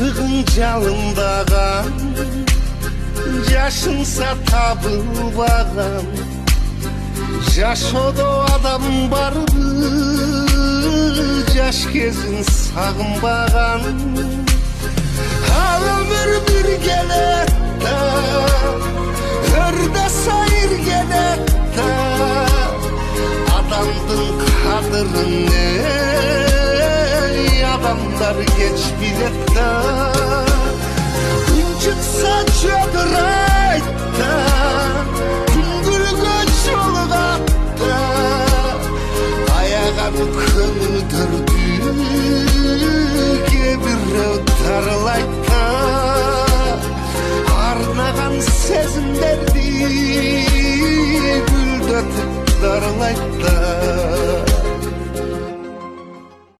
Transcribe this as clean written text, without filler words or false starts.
Ыстығын жалындаған, жашынса табылбаған, жашоодо адам барбы, жаш кезин сагынбаган. Ал өмүр бир келет да, өрдө сайыр келет да, адамдын кадырын адамдар кеч билет да. Күн чыкса жогорайт да,